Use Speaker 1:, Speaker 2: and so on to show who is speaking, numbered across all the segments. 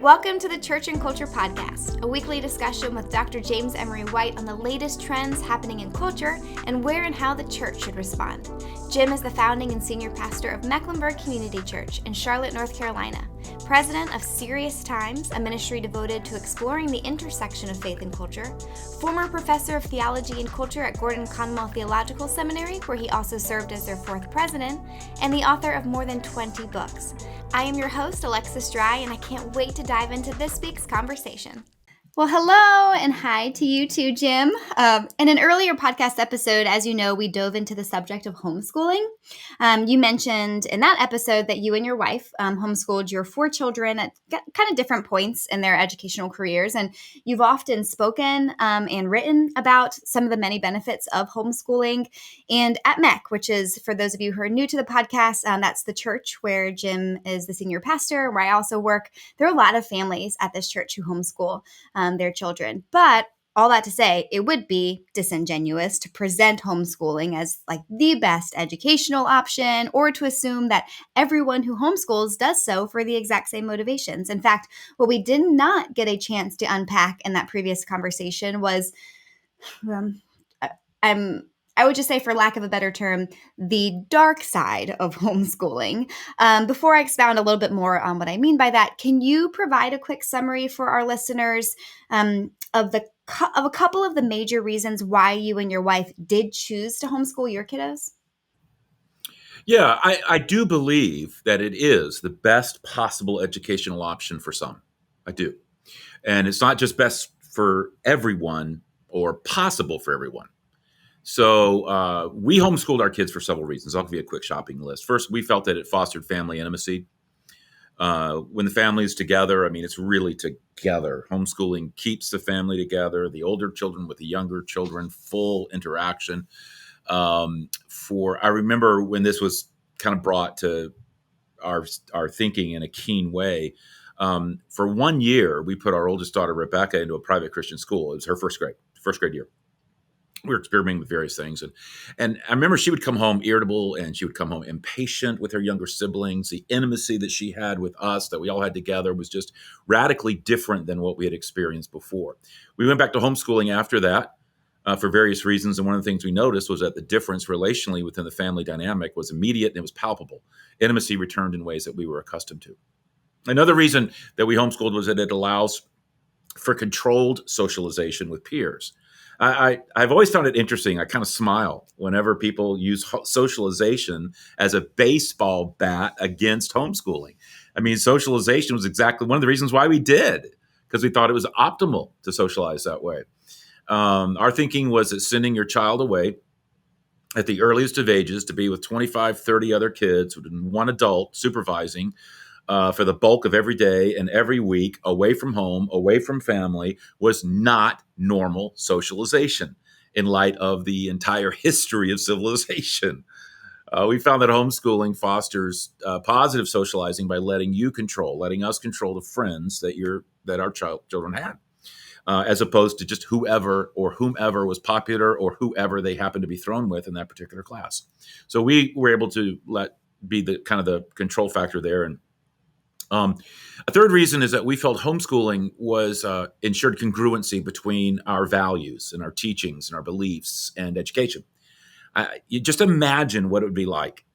Speaker 1: Welcome to the Church and Culture Podcast, a weekly discussion with Dr. James Emery White on the latest trends happening in culture and where and how the church should respond. Jim is the founding and senior pastor of Mecklenburg Community Church in Charlotte, North Carolina, president of Serious Times, a ministry devoted to exploring the intersection of faith and culture, former professor of theology and culture at Gordon Conwell Theological Seminary, where he also served as their fourth president, and the author of more than 20 books. I am your host, Alexis Dry, and I can't wait to dive into this week's conversation. Well, hello and hi to you too, Jim. In an earlier podcast episode, as you know, we dove into the subject of homeschooling. You mentioned in that episode that you and your wife homeschooled your 4 children at kind of different points in their educational careers. And you've often spoken and written about some of the many benefits of homeschooling. And at MEC, which is, for those of you who are new to the podcast, that's the church where Jim is the senior pastor, where I also work. There are a lot of families at this church who homeschool their children. But all that to say, it would be disingenuous to present homeschooling as like the best educational option, or to assume that everyone who homeschools does so for the exact same motivations. In fact, what we did not get a chance to unpack in that previous conversation was, I would just say, for lack of a better term, the dark side of homeschooling. Before I expound a little bit more on what I mean by that, can you provide a quick summary for our listeners of a couple of the major reasons why you and your wife did choose to homeschool your kiddos?
Speaker 2: Yeah, I do believe that it is the best possible educational option for some. I do. And it's not just best for everyone or possible for everyone. So we homeschooled our kids for several reasons. I'll give you a quick shopping list. First, we felt that it fostered family intimacy. When the family is together, I mean, it's really together. Homeschooling keeps the family together, the older children with the younger children, full interaction. I remember when this was kind of brought to our thinking in a keen way. For 1 year, we put our oldest daughter, Rebecca, into a private Christian school. It was her first grade year. We were experimenting with various things. And I remember she would come home irritable, and she would come home impatient with her younger siblings. The intimacy that she had with us, that we all had together, was just radically different than what we had experienced before. We went back to homeschooling after that for various reasons. And one of the things we noticed was that the difference relationally within the family dynamic was immediate and it was palpable. Intimacy returned in ways that we were accustomed to. Another reason that we homeschooled was that it allows for controlled socialization with peers. I've always found it interesting. I kind of smile whenever people use socialization as a baseball bat against homeschooling. I mean, socialization was exactly one of the reasons why we did, because we thought it was optimal to socialize that way. Our thinking was that sending your child away at the earliest of ages to be with 25, 30 other kids, with one adult supervising, for the bulk of every day and every week, away from home, away from family, was not normal socialization in light of the entire history of civilization. We found that homeschooling fosters positive socializing by letting us control the friends that our children had, as opposed to just whoever was popular or whoever they happened to be thrown with in that particular class. So we were able to be the kind of the control factor there. And a third reason is that we felt homeschooling was ensured congruency between our values and our teachings and our beliefs and education. You just imagine what it would be like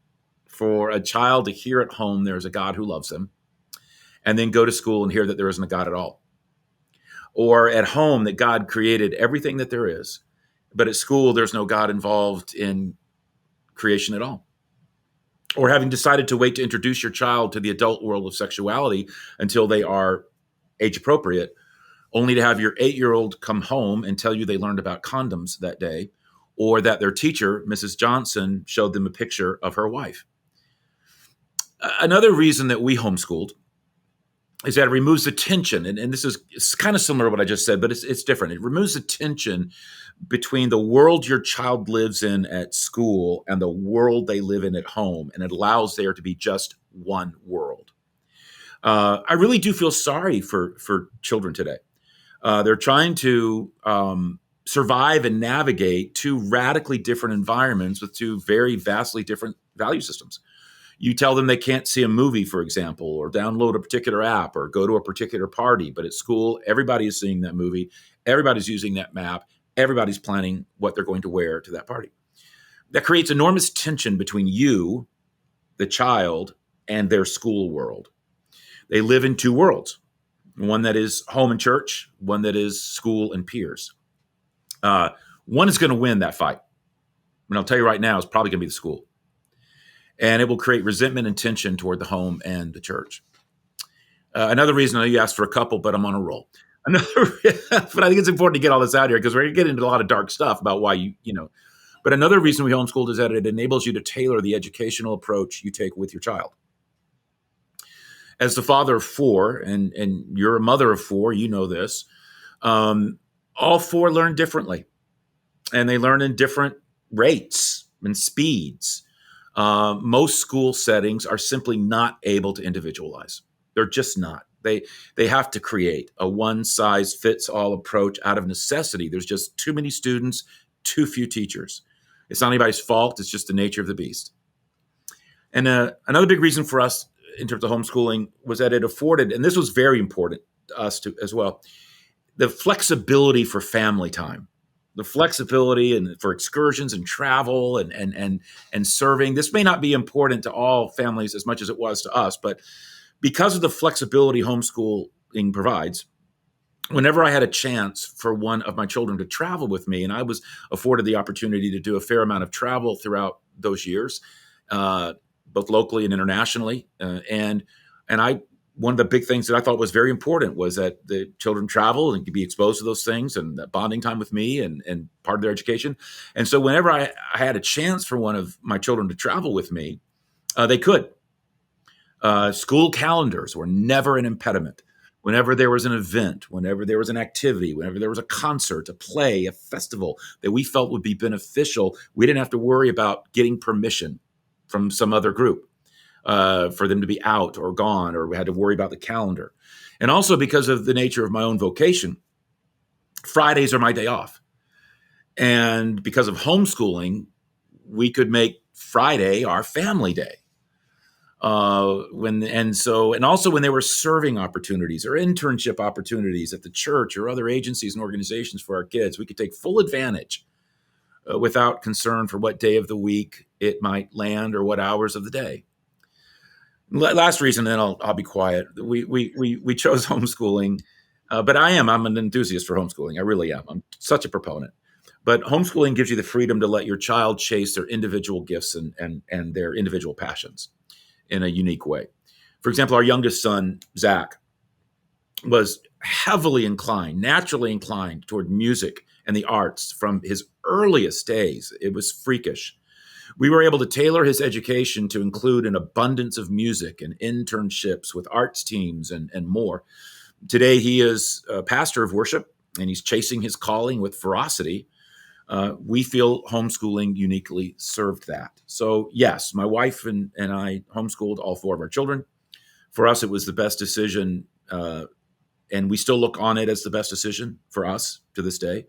Speaker 2: for a child to hear at home there's a God who loves them, and then go to school and hear that there isn't a God at all. Or at home that God created everything that there is, but at school there's no God involved in creation at all. Or having decided to wait to introduce your child to the adult world of sexuality until they are age appropriate, only to have your 8-year-old come home and tell you they learned about condoms that day, or that their teacher, Mrs. Johnson, showed them a picture of her wife. Another reason that we homeschooled is that it removes the tension, and this is kind of similar to what I just said, but it's different. It removes the tension between the world your child lives in at school and the world they live in at home, and it allows there to be just one world. I really do feel sorry for children today. They're trying to survive and navigate 2 radically different environments with 2 very vastly different value systems. You tell them they can't see a movie, for example, or download a particular app or go to a particular party. But at school, everybody is seeing that movie. Everybody's using that map. Everybody's planning what they're going to wear to that party. That creates enormous tension between you, the child, and their school world. They live in two worlds, one that is home and church, one that is school and peers. One is going to win that fight. And I'll tell you right now, it's probably going to be the school. And it will create resentment and tension toward the home and the church. Another reason, I know you asked for a couple, but I'm on a roll. But I think it's important to get all this out here because we're going to get into a lot of dark stuff about why you know. But another reason we homeschooled is that it enables you to tailor the educational approach you take with your child. As the father of four, and you're a mother of four, you know this, all four learn differently. And they learn in different rates and speeds. Most school settings are simply not able to individualize. They're just not. They have to create a one-size-fits-all approach out of necessity. There's just too many students, too few teachers. It's not anybody's fault. It's just the nature of the beast. And another big reason for us in terms of homeschooling was that it afforded, and this was very important to us too, as well, the flexibility for family time. The flexibility and for excursions and travel and serving. This may not be important to all families as much as it was to us, but because of the flexibility homeschooling provides, whenever I had a chance for one of my children to travel with me, and I was afforded the opportunity to do a fair amount of travel throughout those years, both locally and internationally, and I. One of the big things that I thought was very important was that the children travel and could be exposed to those things and that bonding time with me and part of their education. And so whenever I had a chance for one of my children to travel with me, they could. School calendars were never an impediment. Whenever there was an event, whenever there was an activity, whenever there was a concert, a play, a festival that we felt would be beneficial, we didn't have to worry about getting permission from some other group. For them to be out or gone, or we had to worry about the calendar. And also because of the nature of my own vocation, Fridays are my day off. And because of homeschooling, we could make Friday our family day. And also when there were serving opportunities or internship opportunities at the church or other agencies and organizations for our kids, we could take full advantage without concern for what day of the week it might land or what hours of the day. Last reason, then I'll be quiet. We chose homeschooling, but I'm an enthusiast for homeschooling. I really am. I'm such a proponent. But homeschooling gives you the freedom to let your child chase their individual gifts and their individual passions in a unique way. For example, our youngest son, Zach, was heavily inclined, naturally inclined toward music and the arts from his earliest days. It was freakish. We were able to tailor his education to include an abundance of music and internships with arts teams and more. Today, he is a pastor of worship, and he's chasing his calling with ferocity. We feel homeschooling uniquely served that. So, yes, my wife and I homeschooled all four of our children. For us, it was the best decision, and we still look on it as the best decision for us to this day.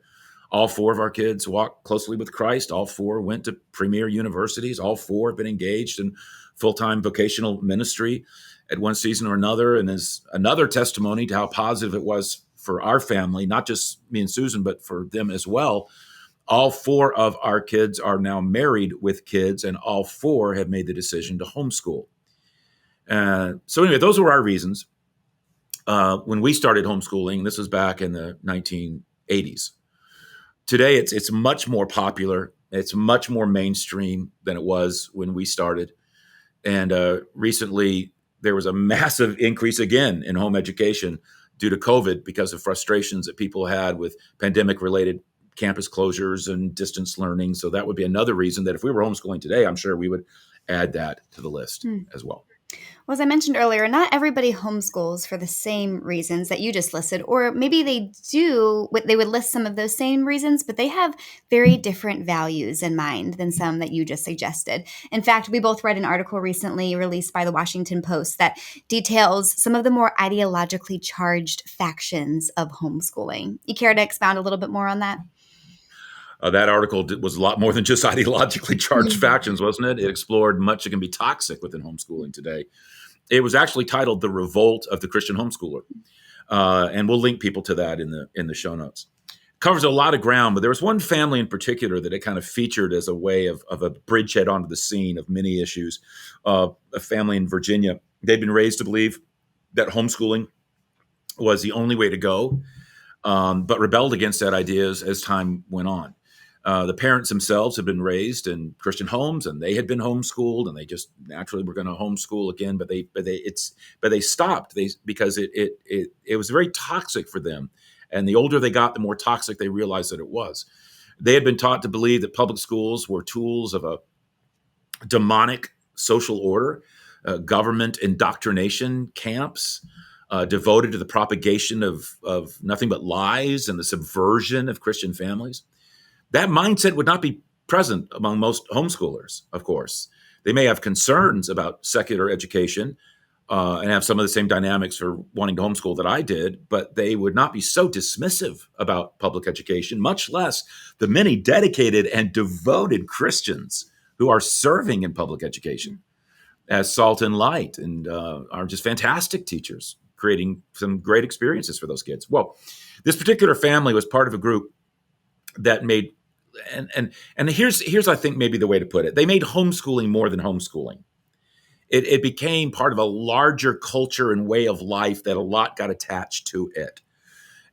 Speaker 2: All four of our kids walk closely with Christ. All four went to premier universities. All four have been engaged in full-time vocational ministry at one season or another. And is another testimony to how positive it was for our family, not just me and Susan, but for them as well. All four of our kids are now married with kids, and all four have made the decision to homeschool. So anyway, those were our reasons. When we started homeschooling, this was back in the 1980s. Today, it's much more popular. It's much more mainstream than it was when we started. And recently, there was a massive increase again in home education due to COVID because of frustrations that people had with pandemic-related campus closures and distance learning. So that would be another reason that if we were homeschooling today, I'm sure we would add that to the list as well.
Speaker 1: Well, as I mentioned earlier, not everybody homeschools for the same reasons that you just listed, or maybe they do, they would list some of those same reasons, but they have very different values in mind than some that you just suggested. In fact, we both read an article recently released by the Washington Post that details some of the more ideologically charged factions of homeschooling. You care to expound a little bit more on that?
Speaker 2: That article was a lot more than just ideologically charged factions, wasn't it? It explored much that can be toxic within homeschooling today. It was actually titled "The Revolt of the Christian Homeschooler," and we'll link people to that in the show notes. Covers a lot of ground, but there was one family in particular that it kind of featured as a way of a bridgehead onto the scene of many issues. A family in Virginia, they'd been raised to believe that homeschooling was the only way to go, but rebelled against that idea as time went on. The parents themselves had been raised in Christian homes, and they had been homeschooled, and they just naturally were going to homeschool again. But they stopped because it was very toxic for them. And the older they got, the more toxic they realized that it was. They had been taught to believe that public schools were tools of a demonic social order, government indoctrination camps, devoted to the propagation of nothing but lies and the subversion of Christian families. That mindset would not be present among most homeschoolers, of course. They may have concerns about secular education and have some of the same dynamics for wanting to homeschool that I did, but they would not be so dismissive about public education, much less the many dedicated and devoted Christians who are serving in public education as salt and light and are just fantastic teachers, creating some great experiences for those kids. Well, this particular family was part of a group that made and here's I think maybe the way to put it. They made homeschooling more than homeschooling. It became part of a larger culture and way of life that a lot got attached to it.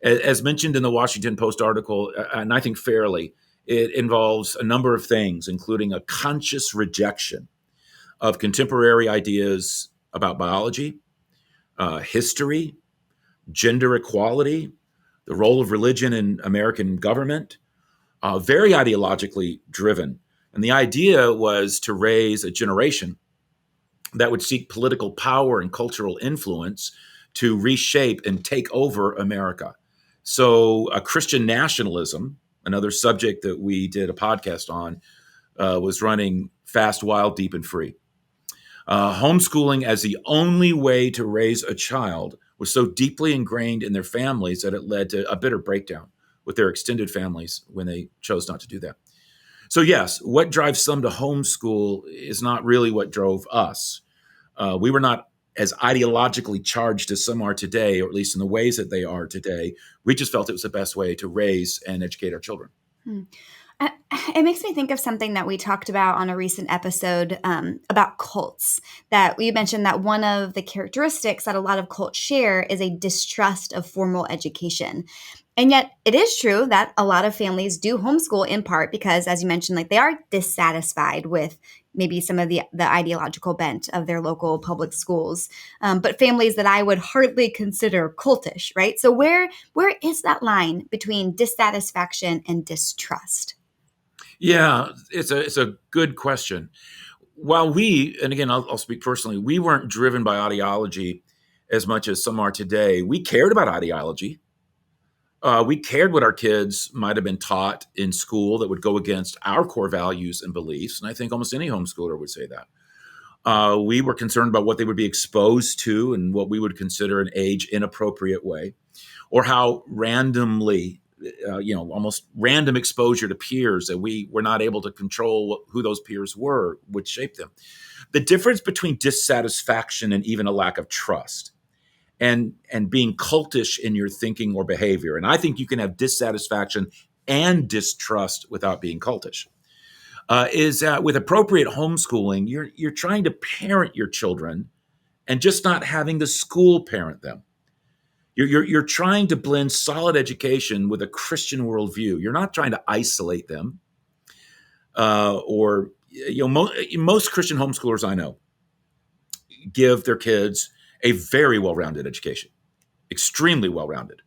Speaker 2: As mentioned in the Washington Post article, and I think fairly, it involves a number of things, including a conscious rejection of contemporary ideas about biology, history, gender equality, the role of religion in American government, very ideologically driven. And the idea was to raise a generation that would seek political power and cultural influence to reshape and take over America. So Christian nationalism, another subject that we did a podcast on, was running fast, wild, deep, and free. Homeschooling as the only way to raise a child was so deeply ingrained in their families that it led to a bitter breakdown with their extended families when they chose not to do that. So yes, what drives some to homeschool is not really what drove us. We were not as ideologically charged as some are today, or at least in the ways that they are today. We just felt it was the best way to raise and educate our children.
Speaker 1: It makes me think of something that we talked about on a recent episode about cults, that we mentioned that one of the characteristics that a lot of cults share is a distrust of formal education. And yet it is true that a lot of families do homeschool in part because, as you mentioned, like they are dissatisfied with maybe some of the ideological bent of their local public schools, but families that I would hardly consider cultish, right? So where is that line between dissatisfaction and distrust?
Speaker 2: Yeah, it's a good question. While we, and again, I'll speak personally, we weren't driven by ideology as much as some are today. We cared about ideology. We cared what our kids might have been taught in school that would go against our core values and beliefs. And I think almost any homeschooler would say that. We were concerned about what they would be exposed to and what we would consider an age inappropriate way, or how randomly, almost random exposure to peers that we were not able to control who those peers were would shape them. The difference between dissatisfaction and even a lack of trust and being cultish in your thinking or behavior. And I think you can have dissatisfaction and distrust without being cultish. Is that with appropriate homeschooling, you're trying to parent your children and just not having the school parent them. You're trying to blend solid education with a Christian worldview. You're not trying to isolate them. Most Christian homeschoolers I know give their kids a very well-rounded education, extremely well-rounded.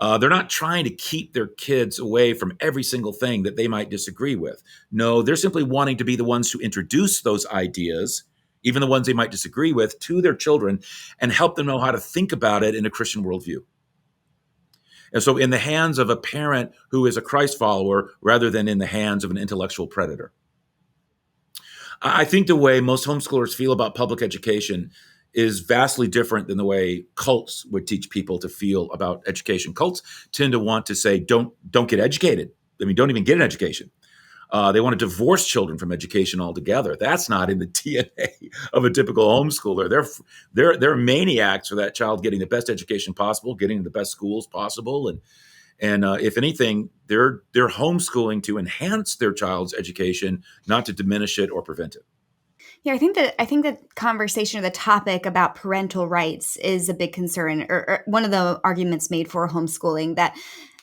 Speaker 2: They're not trying to keep their kids away from every single thing that they might disagree with. No, they're simply wanting to be the ones to introduce those ideas, even the ones they might disagree with, to their children and help them know how to think about it in a Christian worldview. And so in the hands of a parent who is a Christ follower rather than in the hands of an intellectual predator. I think the way most homeschoolers feel about public education is vastly different than the way cults would teach people to feel about education. Cults tend to want to say, don't get educated. don't even get an education. They want to divorce children from education altogether. That's not in the DNA of a typical homeschooler. They're maniacs for that child getting the best education possible, getting the best schools possible, and if anything, they're homeschooling to enhance their child's education, not to diminish it or prevent it.
Speaker 1: Yeah, I think the conversation or the topic about parental rights is a big concern, or one of the arguments made for homeschooling, that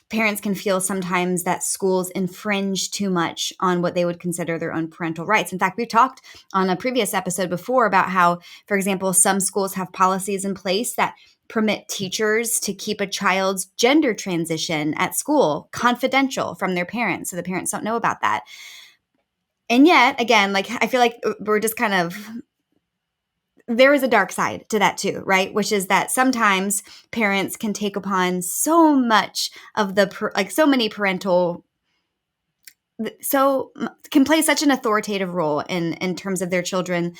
Speaker 1: parents can feel sometimes that schools infringe too much on what they would consider their own parental rights. In fact, we talked on a previous episode before about how, for example, some schools have policies in place that permit teachers to keep a child's gender transition at school confidential from their parents, so the parents don't know about that. And yet, again, like, I feel like we're just kind of, there is a dark side to that too, right? Which is that sometimes parents can take upon so much of so many parental, so can play such an authoritative role in terms of their children,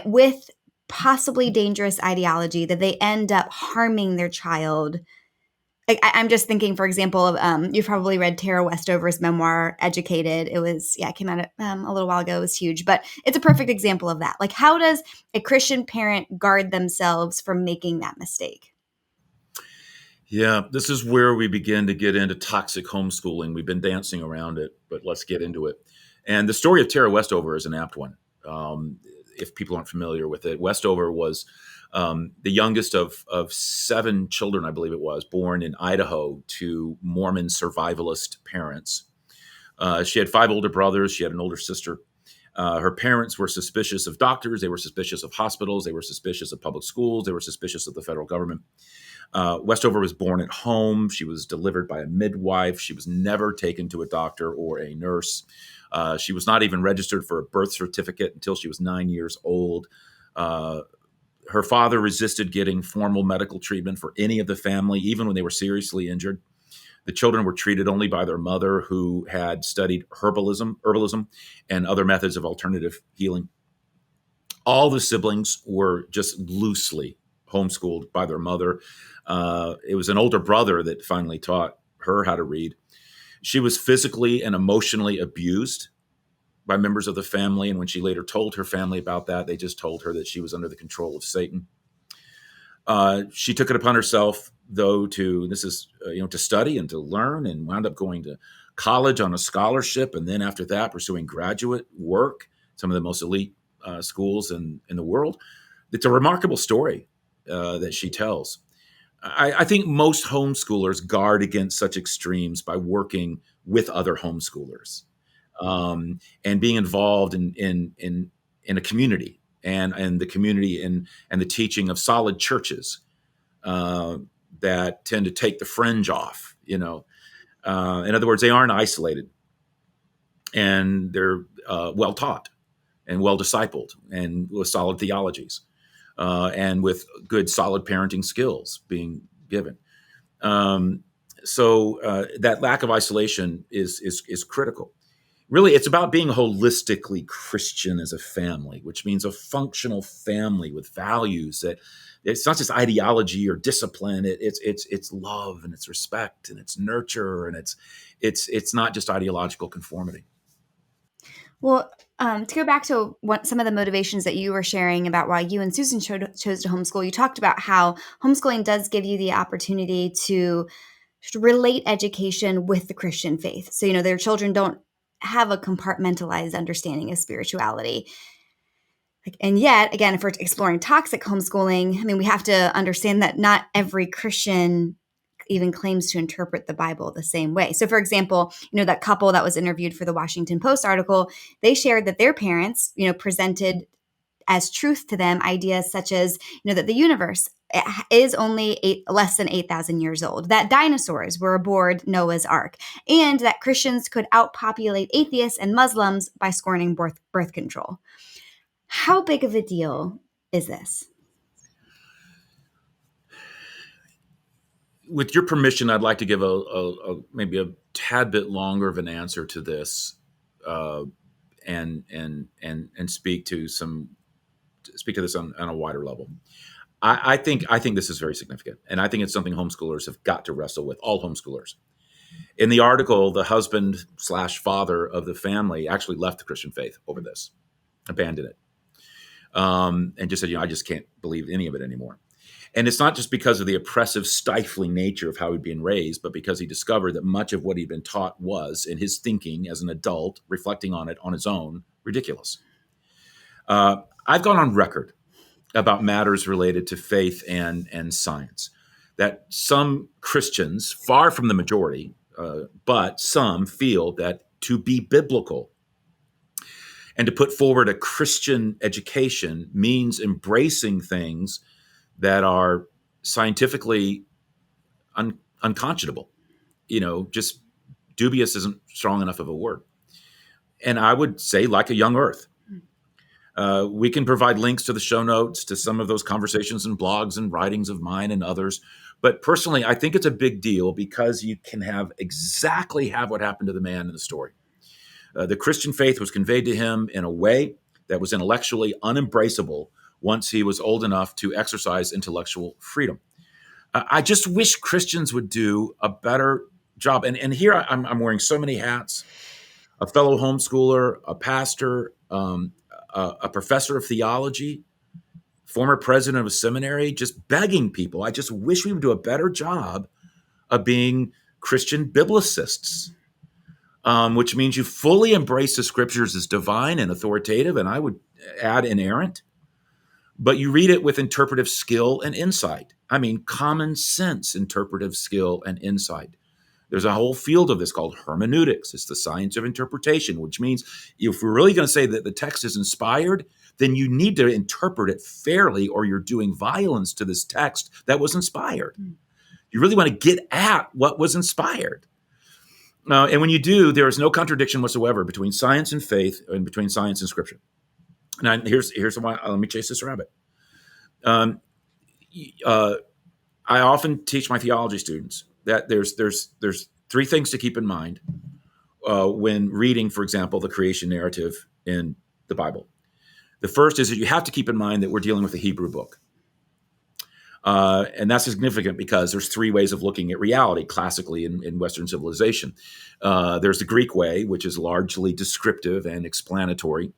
Speaker 1: with possibly dangerous ideology, that they end up harming their child. Like, I'm just thinking, for example, of you've probably read Tara Westover's memoir, Educated. It came out a little while ago. It was huge, but it's a perfect example of that. Like, how does a Christian parent guard themselves from making that mistake?
Speaker 2: Yeah, this is where we begin to get into toxic homeschooling. We've been dancing around it, but let's get into it. And the story of Tara Westover is an apt one. If people aren't familiar with it, Westover was the youngest of 7 children, I believe it was, born in Idaho to Mormon survivalist parents. She had 5 older brothers. She had an older sister. Her parents were suspicious of doctors. They were suspicious of hospitals. They were suspicious of public schools. They were suspicious of the federal government. Westover was born at home. She was delivered by a midwife. She was never taken to a doctor or a nurse. She was not even registered for a birth certificate until she was 9 years old. Her father resisted getting formal medical treatment for any of the family, even when they were seriously injured. The children were treated only by their mother, who had studied herbalism, and other methods of alternative healing. All the siblings were just loosely homeschooled by their mother. It was an older brother that finally taught her how to read. She was physically and emotionally abused by members of the family. And when she later told her family about that, they just told her that she was under the control of Satan. She took it upon herself, though, to study and to learn, and wound up going to college on a scholarship. And then after that, pursuing graduate work, some of the most elite schools in the world. It's a remarkable story that she tells. I think most homeschoolers guard against such extremes by working with other homeschoolers, and being involved in a community, and the community and the teaching of solid churches that tend to take the fringe off. In other words, they aren't isolated, and they're well taught and well discipled, and with solid theologies, and with good, solid parenting skills being given. So that lack of isolation is critical. Really, it's about being holistically Christian as a family, which means a functional family with values that it's not just ideology or discipline. It's love, and it's respect, and it's nurture, and it's not just ideological conformity.
Speaker 1: Well, to go back to some of the motivations that you were sharing about why you and Susan chose to homeschool, you talked about how homeschooling does give you the opportunity to relate education with the Christian faith. So, their children don't have a compartmentalized understanding of spirituality. And yet, again, if we're exploring toxic homeschooling, we have to understand that not every Christian even claims to interpret the Bible the same way. So, for example, that couple that was interviewed for the Washington Post article, they shared that their parents, presented as truth to them ideas such as, that the universe is only less than 8,000 years old, that dinosaurs were aboard Noah's Ark, and that Christians could outpopulate atheists and Muslims by scorning birth control. How big of a deal is this?
Speaker 2: With your permission, I'd like to give maybe a tad bit longer of an answer to this, and speak to this on a wider level. I think this is very significant, and I think it's something homeschoolers have got to wrestle with. All homeschoolers. In the article, the husband / father of the family actually left the Christian faith over this, abandoned it, and just said, I just can't believe any of it anymore. And it's not just because of the oppressive, stifling nature of how he'd been raised, but because he discovered that much of what he'd been taught was, in his thinking as an adult, reflecting on it on his own, ridiculous. I've gone on record about matters related to faith and science, that some Christians, far from the majority, but some feel that to be biblical and to put forward a Christian education means embracing things that are scientifically unconscionable. Just dubious isn't strong enough of a word. And I would say, like a young earth. We can provide links to the show notes to some of those conversations and blogs and writings of mine and others. But personally, I think it's a big deal because you can have what happened to the man in the story. The Christian faith was conveyed to him in a way that was intellectually unembraceable once he was old enough to exercise intellectual freedom. I just wish Christians would do a better job. And here I'm wearing so many hats: a fellow homeschooler, a pastor, a professor of theology, former president of a seminary, just begging people. I just wish we would do a better job of being Christian biblicists, which means you fully embrace the scriptures as divine and authoritative, and I would add inerrant, but you read it with interpretive skill and insight. I mean, common sense interpretive skill and insight. There's a whole field of this called hermeneutics. It's the science of interpretation, which means if we're really going to say that the text is inspired, then you need to interpret it fairly, or you're doing violence to this text that was inspired. You really want to get at what was inspired. And when you do, there is no contradiction whatsoever between science and faith and between science and scripture. Now, here's why. Let me chase this rabbit. I often teach my theology students that there's three things to keep in mind when reading, for example, the creation narrative in the Bible. The first is that you have to keep in mind that we're dealing with a Hebrew book. And that's significant because there's three ways of looking at reality classically in Western civilization. There's the Greek way, which is largely descriptive and explanatory.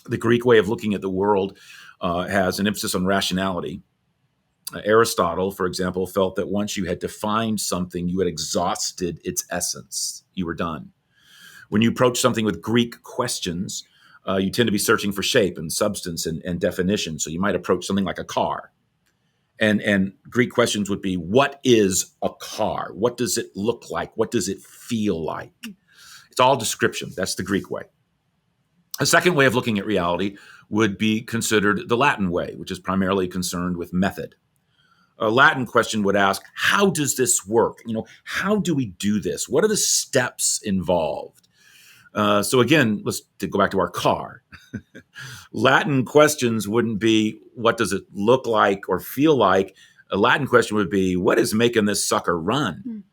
Speaker 2: The Greek way of looking at the world has an emphasis on rationality. Aristotle, for example, felt that once you had defined something, you had exhausted its essence. You were done. When you approach something with Greek questions, you tend to be searching for shape and substance and definition. So you might approach something like a car. And Greek questions would be, what is a car? What does it look like? What does it feel like? It's all description. That's the Greek way. A second way of looking at reality would be considered the Latin way, which is primarily concerned with method. A Latin question would ask, how does this work? How do we do this? What are the steps involved? So again, let's go back to our car. Latin questions wouldn't be, what does it look like or feel like? A Latin question would be, what is making this sucker run?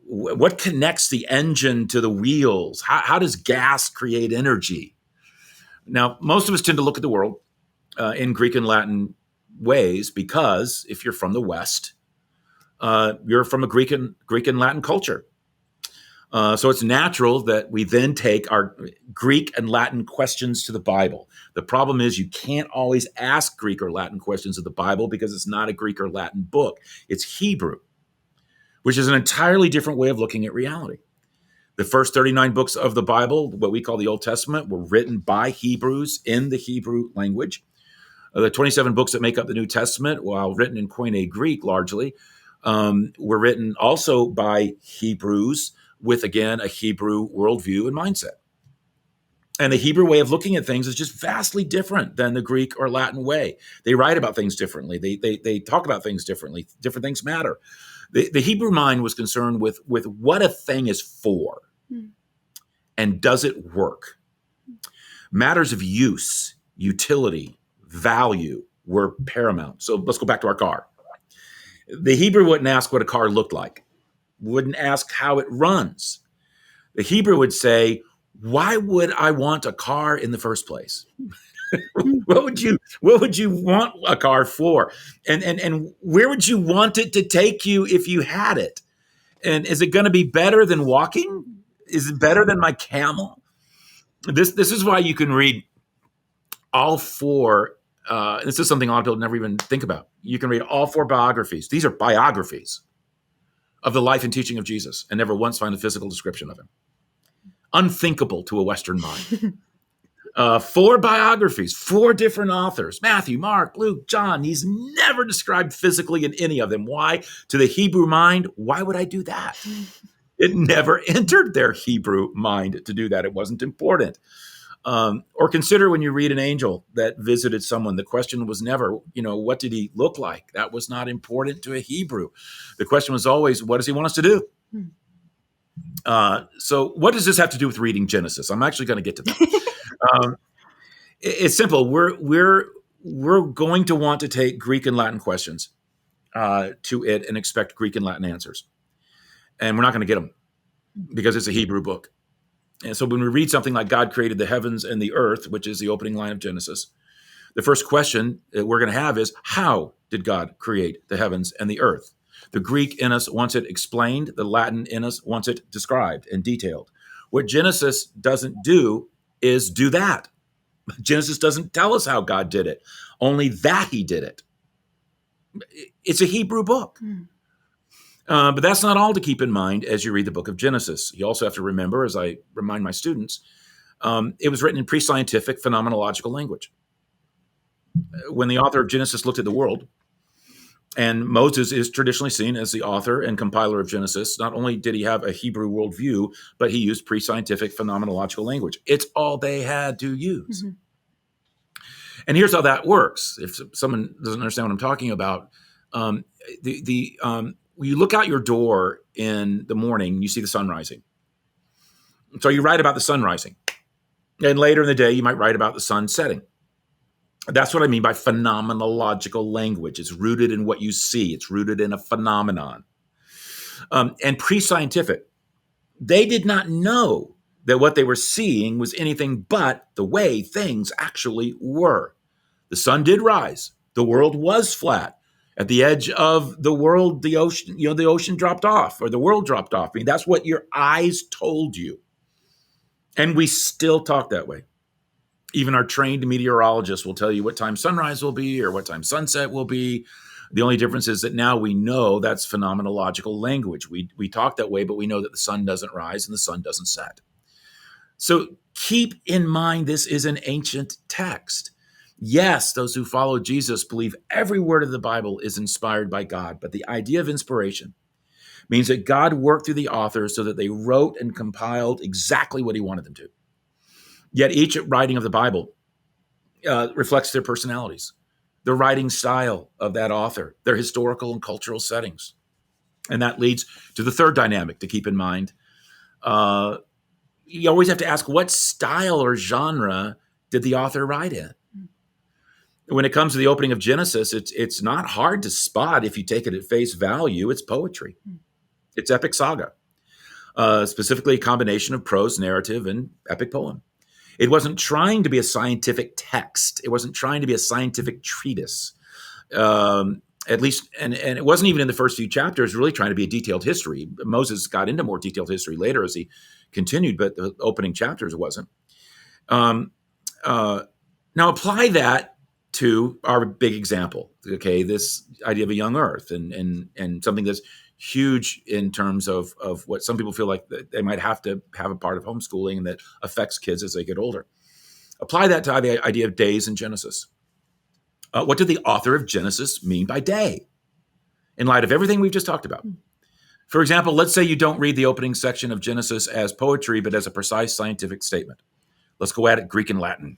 Speaker 2: What connects the engine to the wheels? How does gas create energy? Now, most of us tend to look at the world in Greek and Latin ways because if you're from the West, you're from a Greek and Latin culture. So it's natural that we then take our Greek and Latin questions to the Bible. The problem is you can't always ask Greek or Latin questions of the Bible because it's not a Greek or Latin book. It's Hebrew, which is an entirely different way of looking at reality. The first 39 books of the Bible, what we call the Old Testament, were written by Hebrews in the Hebrew language. The 27 books that make up the New Testament, while written in Koine Greek largely, were written also by Hebrews with, again, a Hebrew worldview and mindset. And the Hebrew way of looking at things is just vastly different than the Greek or Latin way. They write about things differently. They talk about things differently. Different things matter. The Hebrew mind was concerned with what a thing is for and does it work. Matters of use, utility, value were paramount. So let's go back to our car. The Hebrew wouldn't ask what a car looked like, wouldn't ask how it runs. The Hebrew would say, why would I want a car in the first place? What would you want a car for? And where would you want it to take you if you had it? And is it going to be better than walking? Is it better than my camel? This is why you can read all four. This is something a lot of people never even think about. You can read all four biographies. These are biographies of the life and teaching of Jesus and never once find a physical description of him. Unthinkable to a Western mind. Four biographies, four different authors, Matthew, Mark, Luke, John. He's never described physically in any of them. Why? To the Hebrew mind, why would I do that? It never entered their Hebrew mind to do that. It wasn't important. Or consider when you read an angel that visited someone, the question was never, what did he look like? That was not important to a Hebrew. The question was always, what does he want us to do? So what does this have to do with reading Genesis? I'm actually going to get to that. It's simple. We're going to want to take Greek and Latin questions to it and expect Greek and Latin answers. And we're not going to get them because it's a Hebrew book. And so when we read something like God created the heavens and the earth, which is the opening line of Genesis, the first question that we're going to have is, how did God create the heavens and the earth? The Greek in us wants it explained. The Latin in us wants it described and detailed. What Genesis doesn't do is do that. Genesis doesn't tell us how God did it, only that he did it. It's a Hebrew book. But that's not all to keep in mind as you read the book of Genesis. You also have to remember, as I remind my students, it was written in pre-scientific phenomenological language. When the author of Genesis looked at the world, and Moses is traditionally seen as the author and compiler of Genesis, not only did he have a Hebrew worldview, but he used pre-scientific phenomenological language. It's all they had to use. Mm-hmm. And here's how that works. If someone doesn't understand what I'm talking about, when you look out your door in the morning, you see the sun rising. So you write about the sun rising. And later in the day, you might write about the sun setting. That's what I mean by phenomenological language. It's rooted in what you see. It's rooted in a phenomenon. And pre-scientific, they did not know that what they were seeing was anything but the way things actually were. The sun did rise. The world was flat. At the edge of the world, the ocean dropped off, or the world dropped off. I mean, that's what your eyes told you. And we still talk that way. Even our trained meteorologists will tell you what time sunrise will be or what time sunset will be. The only difference is that now we know that's phenomenological language. We talk that way, but we know that the sun doesn't rise and the sun doesn't set. So keep in mind, this is an ancient text. Yes, those who follow Jesus believe every word of the Bible is inspired by God, but the idea of inspiration means that God worked through the authors so that they wrote and compiled exactly what he wanted them to. Yet each writing of the Bible reflects their personalities, the writing style of that author, their historical and cultural settings. And that leads to the third dynamic to keep in mind. You always have to ask, what style or genre did the author write in? When it comes to the opening of Genesis, it's not hard to spot if you take it at face value. It's poetry. It's epic saga, specifically a combination of prose, narrative, and epic poem. It wasn't trying to be a scientific text. It wasn't trying to be a scientific treatise. At least, and it wasn't even in the first few chapters really trying to be a detailed history. Moses got into more detailed history later as he continued, but the opening chapters wasn't. Now apply that to our big example, okay? This idea of a young earth and something that's huge in terms of what some people feel like they might have to have a part of homeschooling and that affects kids as they get older. Apply that to the idea of days in Genesis. What did the author of Genesis mean by day in light of everything we've just talked about? For example, let's say you don't read the opening section of Genesis as poetry, but as a precise scientific statement. Let's go at it Greek and Latin.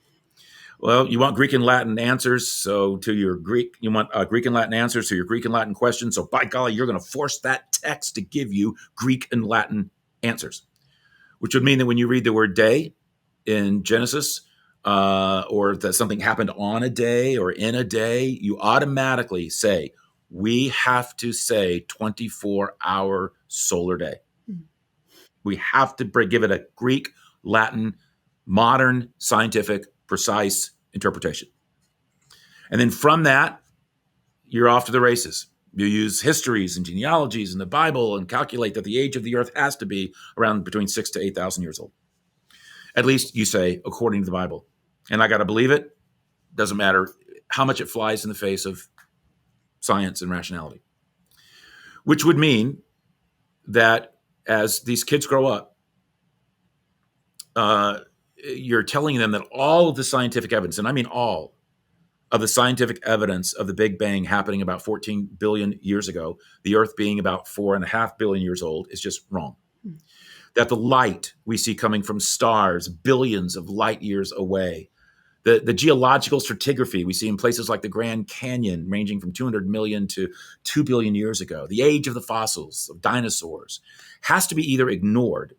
Speaker 2: Well, you want Greek and Latin answers, so to your Greek, you want Greek and Latin answers to your Greek and Latin questions. So by golly, you're going to force that text to give you Greek and Latin answers, which would mean that when you read the word day in Genesis, or that something happened on a day or in a day, you automatically say, we have to say 24-hour solar day. We have to give it a Greek, Latin, modern, scientific, precise interpretation. And then from that, you're off to the races. You use histories and genealogies in the Bible and calculate that the age of the earth has to be around between 6,000 to 8,000 years old. At least you say, according to the Bible. And I got to believe it. Doesn't matter how much it flies in the face of science and rationality. Which would mean that as these kids grow up, you're telling them that all of the scientific evidence, and I mean all of the scientific evidence of the Big Bang happening about 14 billion years ago, the Earth being about 4.5 billion years old, is just wrong. That the light we see coming from stars billions of light years away, the geological stratigraphy we see in places like the Grand Canyon ranging from 200 million to 2 billion years ago, the age of the fossils of dinosaurs, has to be either ignored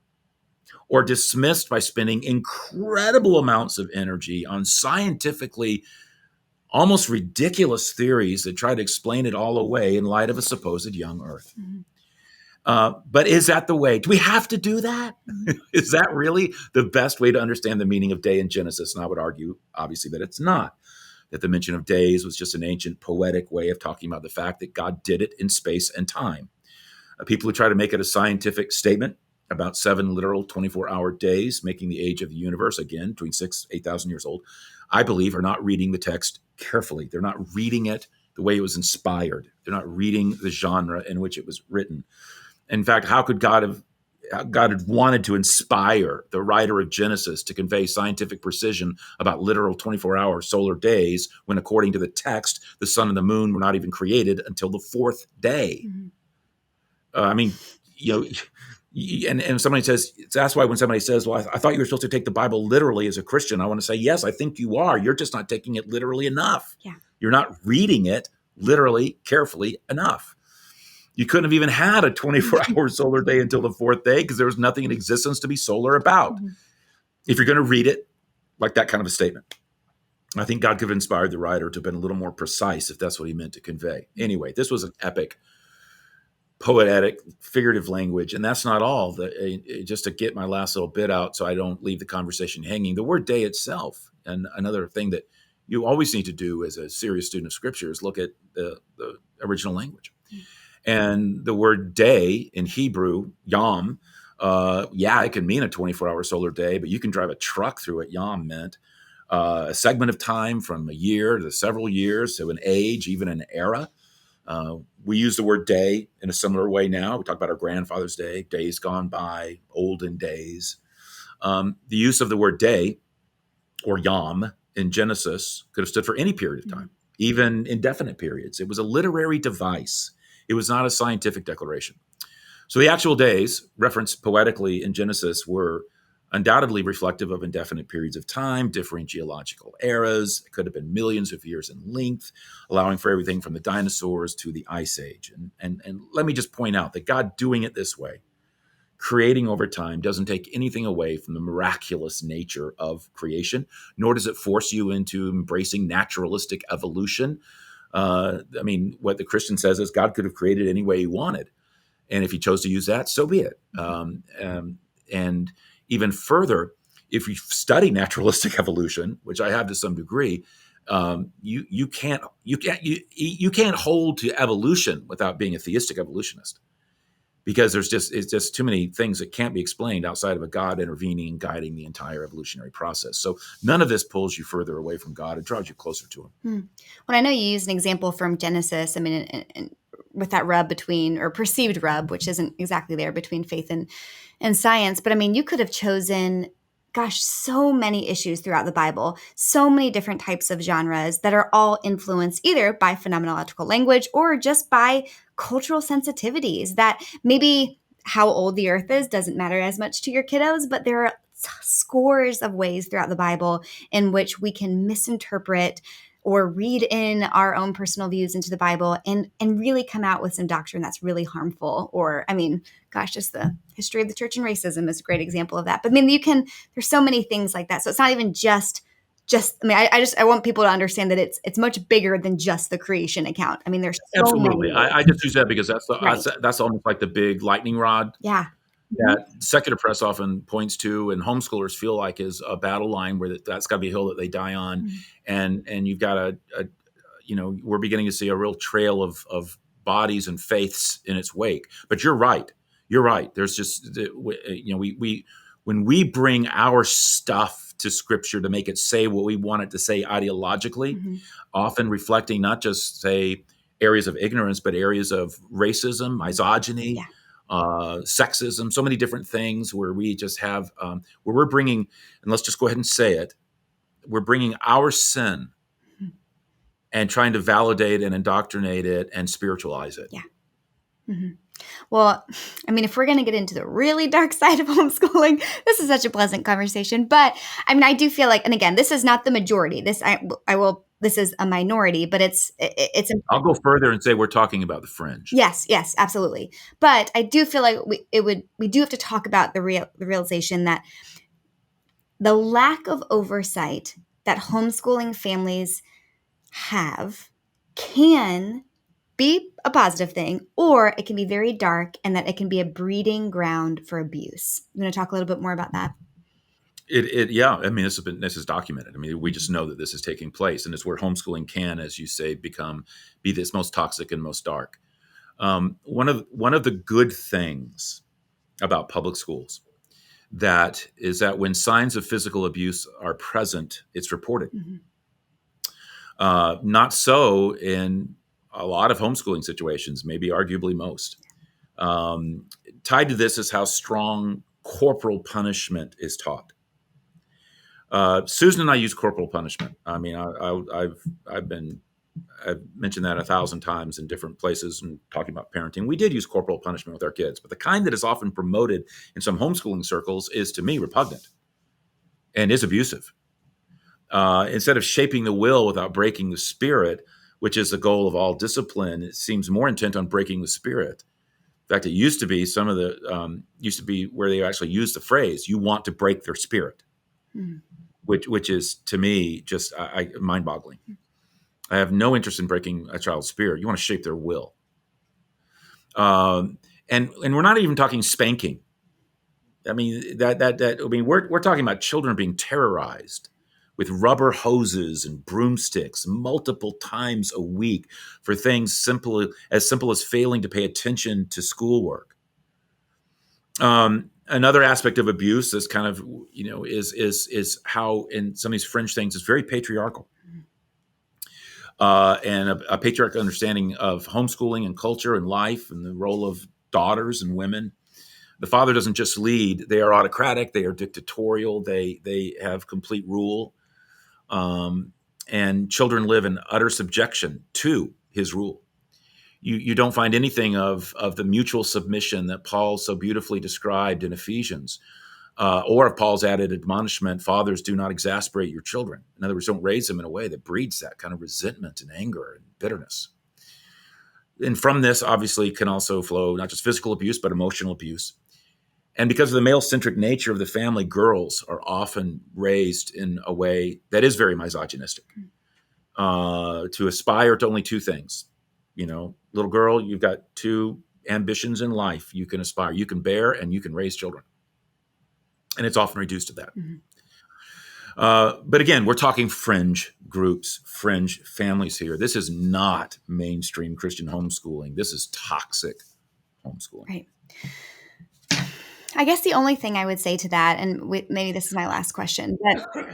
Speaker 2: or dismissed by spending incredible amounts of energy on scientifically almost ridiculous theories that try to explain it all away in light of a supposed young Earth. But is that the way? Do we have to do that? Is that really the best way to understand the meaning of day in Genesis? And I would argue, obviously, that it's not. That the mention of days was just an ancient poetic way of talking about the fact that God did it in space and time. People who try to make it a scientific statement about 7 literal 24-hour days, making the age of the universe, again, between 6,000 to 8,000 years old, I believe are not reading the text carefully. They're not reading it the way it was inspired. They're not reading the genre in which it was written. In fact, how could God have wanted to inspire the writer of Genesis to convey scientific precision about literal 24-hour solar days when, according to the text, the sun and the moon were not even created until the 4th day? I mean, and somebody says, that's why when somebody says, well, I thought you were supposed to take the Bible literally as a Christian, I want to say, yes, I think you are. You're just not taking it literally enough.
Speaker 1: Yeah.
Speaker 2: You're not reading it literally, carefully enough. You couldn't have even had a 24-hour solar day until the 4th day because there was nothing in existence to be solar about. If you're going to read it like that kind of a statement, I think God could have inspired the writer to have been a little more precise if that's what he meant to convey. Anyway, this was an epic, poetic, figurative language. And that's not all. Just to get my last little bit out so I don't leave the conversation hanging, the word day itself, and another thing that you always need to do as a serious student of Scripture is look at the original language. And the word day in Hebrew, yom, it can mean a 24-hour solar day, but you can drive a truck through it. Yom meant a segment of time from a year to several years to an age, even an era. We use the word day in a similar way now. We talk about our grandfather's day, days gone by, olden days. The use of the word day or yom in Genesis could have stood for any period of time, even indefinite periods. It was a literary device. It was not a scientific declaration. So the actual days referenced poetically in Genesis were undoubtedly reflective of indefinite periods of time, differing geological eras. It could have been millions of years in length, allowing for everything from the dinosaurs to the Ice Age. And let me just point out that God doing it this way, creating over time, doesn't take anything away from the miraculous nature of creation, nor does it force you into embracing naturalistic evolution. What the Christian says is God could have created any way he wanted. And if he chose to use that, so be it. And even further, if you study naturalistic evolution, which I have to some degree, you can't hold to evolution without being a theistic evolutionist, because it's just too many things that can't be explained outside of a God intervening and guiding the entire evolutionary process. So none of this pulls you further away from God. It draws you closer to him.
Speaker 1: Well, I know you used an example from Genesis. I mean, and with that rub between, or perceived rub, which isn't exactly there, between faith and science. But I mean, you could have chosen, so many issues throughout the Bible, so many different types of genres that are all influenced either by phenomenological language or just by cultural sensitivities, that maybe how old the earth is doesn't matter as much to your kiddos, but there are scores of ways throughout the Bible in which we can misinterpret or read in our own personal views into the Bible and really come out with some doctrine that's really harmful. Or, just the history of the church and racism is a great example of that. But there's so many things like that. So it's not even I want people to understand that it's much bigger than just the creation account. There's so
Speaker 2: absolutely.
Speaker 1: many.
Speaker 2: I just use that because
Speaker 1: Right.
Speaker 2: that's almost like the big lightning rod.
Speaker 1: Yeah.
Speaker 2: That secular press often points to, and homeschoolers feel like is a battle line where that's got to be a hill that they die on, and you've got we're beginning to see a real trail of bodies and faiths in its wake. But you're right. You're right. There's just, we when we bring our stuff to Scripture to make it say what we want it to say ideologically,
Speaker 1: Mm-hmm.
Speaker 2: often reflecting not just, say, areas of ignorance, but areas of racism, misogyny,
Speaker 1: Yeah.
Speaker 2: sexism, so many different things where we just have, where we're bringing, and let's just go ahead and say it, we're bringing our sin and trying to validate and indoctrinate it and spiritualize it.
Speaker 1: Yeah. Mm-hmm. Well, I mean, if we're going to get into the really dark side of homeschooling, this is such a pleasant conversation. But I mean, I do feel like, and again, this is not the majority. This this is a minority, but it's
Speaker 2: I'll go further and say we're talking about the fringe.
Speaker 1: yes, absolutely. But I do feel like we do have to talk about the realization that the lack of oversight that homeschooling families have can be a positive thing, or it can be very dark, and that it can be a breeding ground for abuse. You want to talk a little bit more about that?
Speaker 2: Yeah. I mean, this is documented. I mean, we just know that this is taking place, and it's where homeschooling can, as you say, be this most toxic and most dark. One of the good things about public schools that when signs of physical abuse are present, it's reported.
Speaker 1: Mm-hmm.
Speaker 2: Not so in a lot of homeschooling situations, maybe arguably most. Tied to this is how strong corporal punishment is taught. Susan and I use corporal punishment. I mean, I've mentioned that 1,000 times in different places and talking about parenting. We did use corporal punishment with our kids, but the kind that is often promoted in some homeschooling circles is, to me, repugnant and is abusive. Instead of shaping the will without breaking the spirit, which is the goal of all discipline, it seems more intent on breaking the spirit. In fact, it used to be used to be where they actually used the phrase, "You want to break their spirit,"
Speaker 1: Mm-hmm.
Speaker 2: which is, to me, just mind-boggling. I have no interest in breaking a child's spirit. You want to shape their will. And we're not even talking spanking. I mean, we're talking about children being terrorized with rubber hoses and broomsticks multiple times a week for things simple as failing to pay attention to schoolwork. Another aspect of abuse is kind of, is how in some of these fringe things it's very patriarchal. And a patriarchal understanding of homeschooling and culture and life and the role of daughters and women. The father doesn't just lead; they are autocratic, they are dictatorial, they have complete rule, and children live in utter subjection to his rule. You don't find anything of the mutual submission that Paul so beautifully described in Ephesians, or of Paul's added admonishment, fathers, do not exasperate your children. In other words, don't raise them in a way that breeds that kind of resentment and anger and bitterness. And from this, obviously, can also flow not just physical abuse, but emotional abuse. And because of the male-centric nature of the family, girls are often raised in a way that is very misogynistic, to aspire to only two things. Little girl, you've got two ambitions in life you can aspire. You can bear and you can raise children. And it's often reduced to that.
Speaker 1: Mm-hmm.
Speaker 2: But again, we're talking fringe groups, fringe families here. This is not mainstream Christian homeschooling. This is toxic homeschooling.
Speaker 1: Right. I guess the only thing I would say to that, and maybe this is my last question, but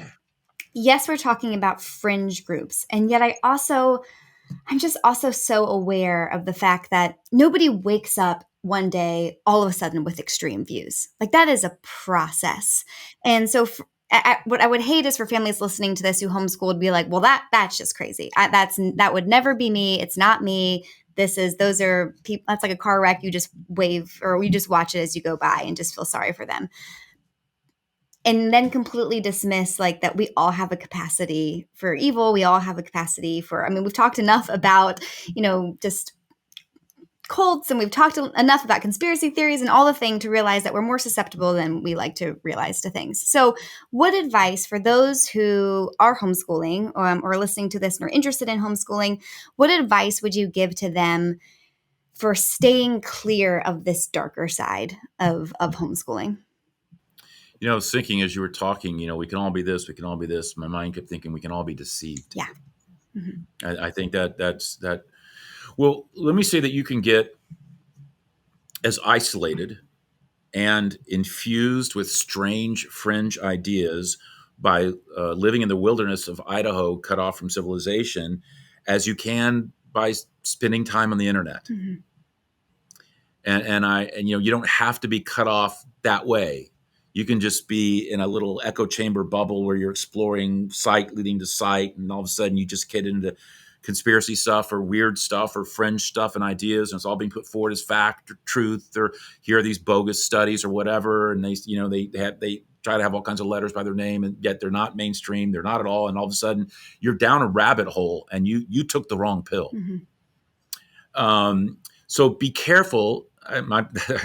Speaker 1: yes, we're talking about fringe groups. And yet I'm just also so aware of the fact that nobody wakes up one day all of a sudden with extreme views. Like, that is a process. And so what I would hate is for families listening to this who homeschooled be like, well, that's just crazy. That would never be me. It's not me. Those are people. That's like a car wreck. You just wave or you just watch it as you go by and just feel sorry for them. And then completely dismiss like that we all have a capacity for evil. We all have a capacity for, I mean, we've talked enough about, just cults, and we've talked enough about conspiracy theories and all the thing to realize that we're more susceptible than we like to realize to things. So what advice for those who are homeschooling or listening to this and are interested in homeschooling, what advice would you give to them for staying clear of this darker side of homeschooling?
Speaker 2: I was thinking as you were talking, we can all be this, we can all be this. My mind kept thinking we can all be deceived.
Speaker 1: Yeah. Mm-hmm.
Speaker 2: I think that Well, let me say that you can get as isolated and infused with strange fringe ideas by living in the wilderness of Idaho, cut off from civilization, as you can by spending time on the internet.
Speaker 1: Mm-hmm.
Speaker 2: And you don't have to be cut off that way. You can just be in a little echo chamber bubble where you're exploring site leading to site, and all of a sudden you just get into conspiracy stuff or weird stuff or fringe stuff and ideas, and it's all being put forward as fact or truth, or here are these bogus studies or whatever, and they try to have all kinds of letters by their name, and yet they're not mainstream, they're not at all, and all of a sudden you're down a rabbit hole and you took the wrong pill. So be careful.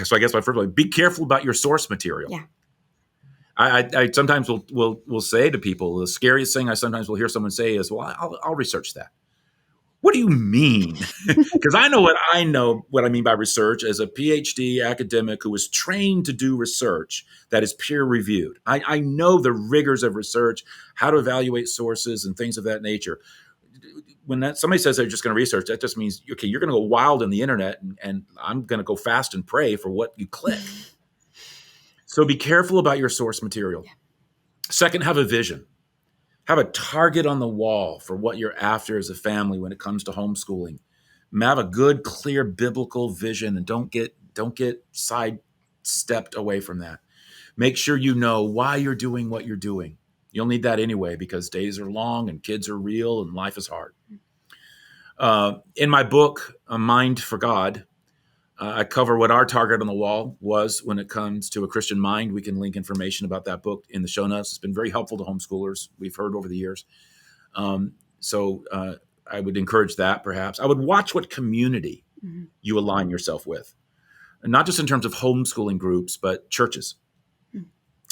Speaker 2: So I guess my first one, be careful about your source material.
Speaker 1: Yeah.
Speaker 2: I sometimes will say to people, the scariest thing I sometimes will hear someone say is, well, I'll research that. What do you mean? Because I know what I mean by research as a PhD academic who was trained to do research that is peer reviewed. I know the rigors of research, how to evaluate sources and things of that nature. When somebody says they're just going to research, that just means, okay, you're going to go wild on the internet, and I'm going to go fast and pray for what you click. So be careful about your source material. Yeah. Second, have a vision. Have a target on the wall for what you're after as a family when it comes to homeschooling. Have a good, clear biblical vision, and don't get sidestepped away from that. Make sure you know why you're doing what you're doing. You'll need that anyway, because days are long and kids are real and life is hard. In my book, A Mind for God, I cover what our target on the wall was when it comes to a Christian mind. We can link information about that book in the show notes. It's been very helpful to homeschoolers, we've heard over the years. So I would encourage that, perhaps. I would watch what community you align yourself with, and not just in terms of homeschooling groups, but churches.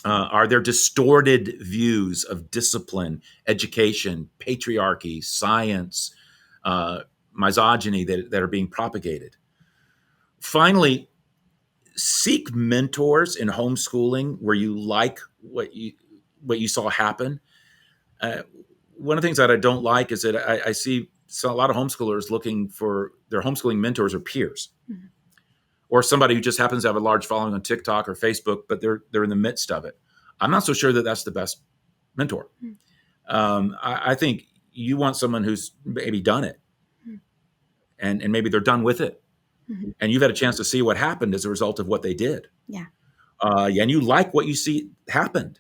Speaker 2: Are there distorted views of discipline, education, patriarchy, science, misogyny that are being propagated? Finally, seek mentors in homeschooling where you like what you saw happen. One of the things that I don't like is that I see a lot of homeschoolers looking for their homeschooling mentors or peers, or somebody who just happens to have a large following on TikTok or Facebook, but they're in the midst of it. I'm not so sure that that's the best mentor. I think you want someone who's maybe done it, and maybe they're done with it. And you've had a chance to see what happened as a result of what they did.
Speaker 1: Yeah.
Speaker 2: And you like what you see happened,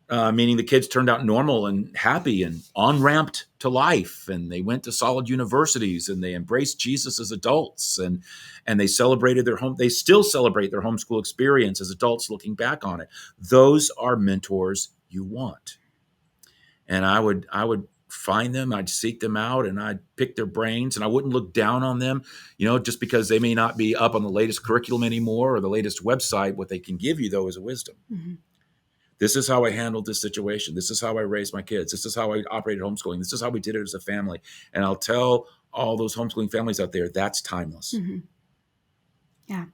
Speaker 2: meaning the kids turned out normal and happy and on-ramped to life. And they went to solid universities, and they embraced Jesus as adults, and they celebrated they still celebrate their homeschool experience as adults looking back on it. Those are mentors you want. And I would find them, I'd seek them out, and I'd pick their brains, and I wouldn't look down on them, just because they may not be up on the latest curriculum anymore or the latest website. What they can give you, though, is a wisdom. This is how I handled this situation. This is how I raised my kids. This is how I operated homeschooling. This is how we did it as a family. And I'll tell all those homeschooling families out there, that's timeless.
Speaker 1: Yeah.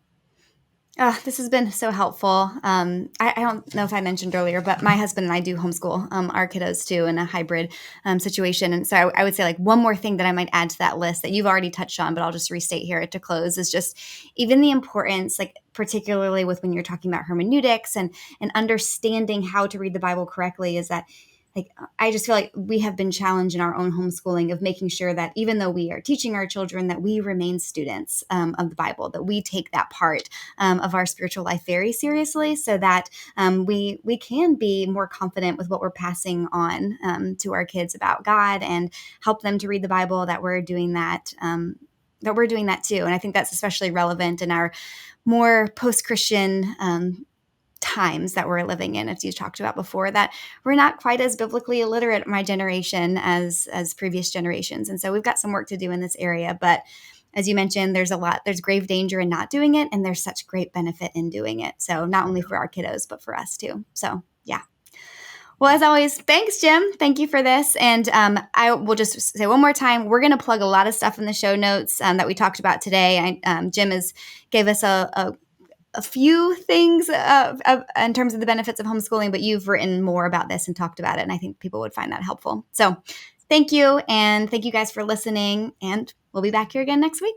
Speaker 1: This has been so helpful. I don't know if I mentioned earlier, but my husband and I do homeschool our kiddos too, in a hybrid situation. And so I would say, like, one more thing that I might add to that list that you've already touched on, but I'll just restate here to close, is just even the importance, like particularly with when you're talking about hermeneutics and understanding how to read the Bible correctly, is that, like, I just feel like we have been challenged in our own homeschooling of making sure that even though we are teaching our children, that we remain students of the Bible, that we take that part of our spiritual life very seriously, so that we can be more confident with what we're passing on to our kids about God, and help them to read the Bible, that we're doing that too. And I think that's especially relevant in our more post-Christian times that we're living in, as you talked about before, that we're not quite as biblically illiterate, my generation, as previous generations. And so we've got some work to do in this area. But as you mentioned, there's grave danger in not doing it, and there's such great benefit in doing it. So not only for our kiddos, but for us too. So yeah. Well, as always, thanks, Jim. Thank you for this. And I will just say one more time, we're going to plug a lot of stuff in the show notes that we talked about today. Jim gave us a few things in terms of the benefits of homeschooling, but you've written more about this and talked about it, and I think people would find that helpful. So Thank you. And thank you guys for listening. And we'll be back here again next week.